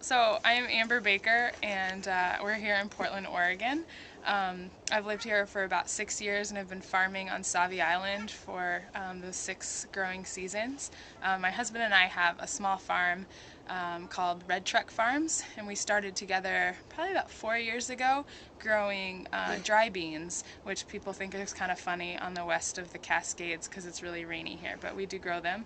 So I am Amber Baker, and we're here in Portland, Oregon. I've lived here for about 6 years, and I've been farming on Sauvie Island for those 6 growing seasons. My husband and I have a small farm called Red Truck Farms, and we started together probably about 4 years ago, growing dry beans, which people think is kind of funny on the west of the Cascades because it's really rainy here, but we do grow them.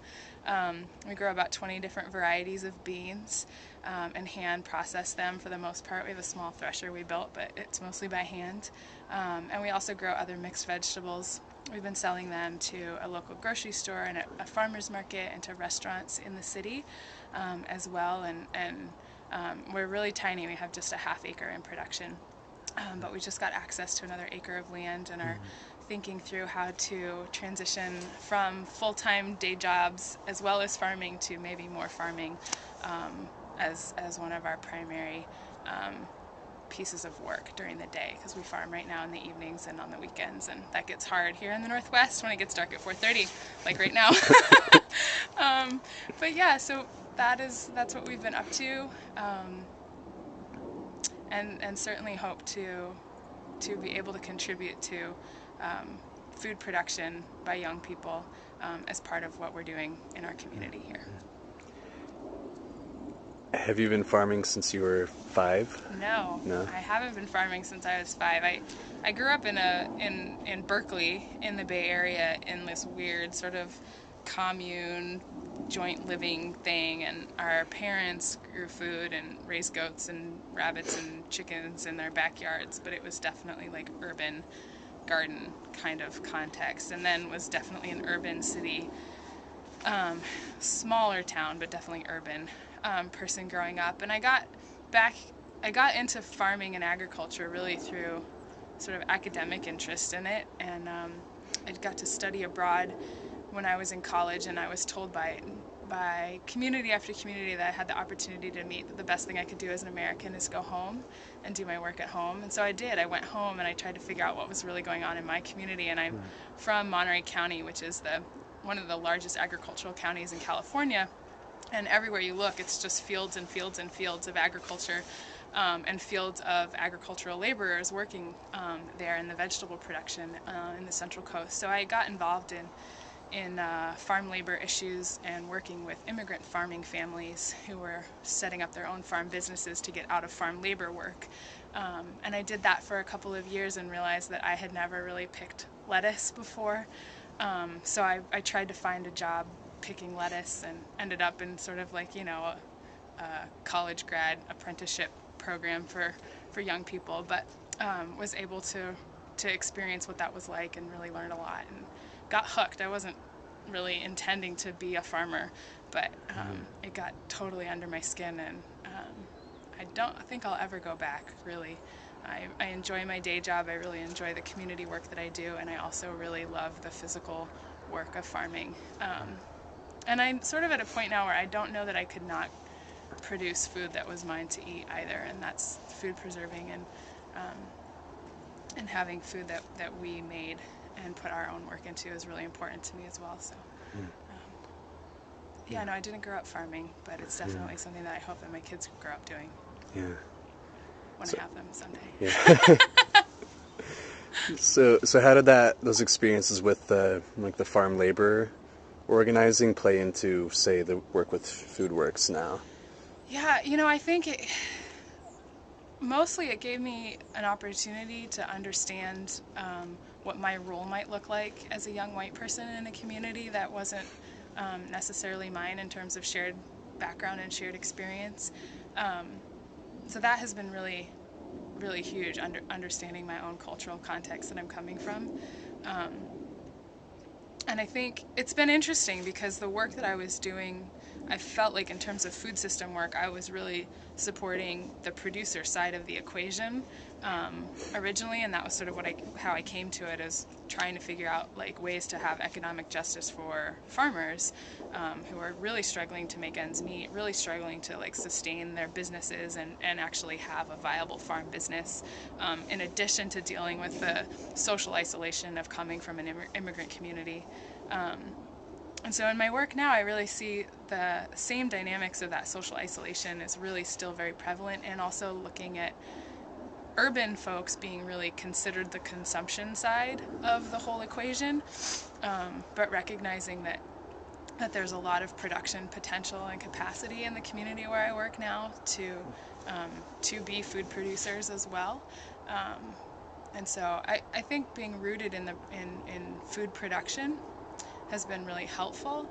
We grow about 20 different varieties of beans and hand process them for the most part. We have a small thresher we built, but it's mostly by hand. And we also grow other mixed vegetables. We've been selling them to a local grocery store and a farmer's market and to restaurants in the city as well. And we're really tiny. We have just a half acre in production. But we just got access to another acre of land and are thinking through how to transition from full-time day jobs as well as farming to maybe more farming as one of our primary pieces of work during the day, because we farm right now in the evenings and on the weekends, and that gets hard here in the Northwest when it gets dark at 4:30, like right now. But yeah, so that's what we've been up to, and certainly hope to be able to contribute to food production by young people as part of what we're doing in our community here. Have you been farming since you were 5? No, No? I haven't been farming since I was 5. I grew up in Berkeley, in the Bay Area, in this weird sort of commune joint living thing, and our parents grew food and raised goats and rabbits and chickens in their backyards, but it was definitely like urban garden kind of context, and then was definitely an urban city, smaller town, but definitely urban person growing up. And I got into farming and agriculture really through sort of academic interest in it, and I got to study abroad when I was in college, and I was told by community after community that I had the opportunity to meet that the best thing I could do as an American is go home and do my work at home. And so I did. I went home and I tried to figure out what was really going on in my community. And I'm from Monterey County, which is one of the largest agricultural counties in California. And everywhere you look, it's just fields and fields and fields of agriculture, and fields of agricultural laborers working there in the vegetable production in the Central Coast. So I got involved in farm labor issues and working with immigrant farming families who were setting up their own farm businesses to get out of farm labor work. And I did that for a couple of years and realized that I had never really picked lettuce before. So I tried to find a job picking lettuce and ended up in sort of like, a college grad apprenticeship program for young people, but was able to experience what that was like and really learn a lot and got hooked. I wasn't really intending to be a farmer, but it got totally under my skin, and I don't think I'll ever go back, really. I enjoy my day job. I really enjoy the community work that I do, and I also really love the physical work of farming. And I'm sort of at a point now where I don't know that I could not produce food that was mine to eat either, and that's food preserving and having food that we made and put our own work into is really important to me as well. So yeah, no, I didn't grow up farming, but it's definitely something that I hope that my kids grow up doing. Yeah. Want to have them someday. Yeah. So how did those experiences with the farm labor organizing play into, say, the work with FoodWorks now? Yeah, I think mostly it gave me an opportunity to understand what my role might look like as a young white person in a community that wasn't necessarily mine in terms of shared background and shared experience. So that has been really, really huge, understanding my own cultural context that I'm coming from. And I think it's been interesting because the work that I was doing, I felt like in terms of food system work, I was really supporting the producer side of the equation originally, and that was sort of how I came to it, as trying to figure out like ways to have economic justice for farmers who are really struggling to make ends meet, really struggling to like sustain their businesses and actually have a viable farm business, in addition to dealing with the social isolation of coming from an immigrant community. And so in my work now, I really see the same dynamics of that social isolation is really still very prevalent, and also looking at urban folks being really considered the consumption side of the whole equation, but recognizing that there's a lot of production potential and capacity in the community where I work now to be food producers as well. And so I think being rooted in food production has been really helpful,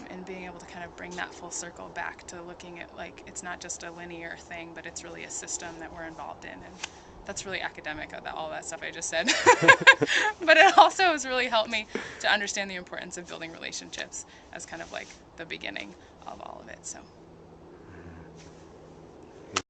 and being able to kind of bring that full circle back to looking at, like, it's not just a linear thing, but it's really a system that we're involved in. And that's really academic, all that stuff I just said. But it also has really helped me to understand the importance of building relationships as kind of like the beginning of all of it. So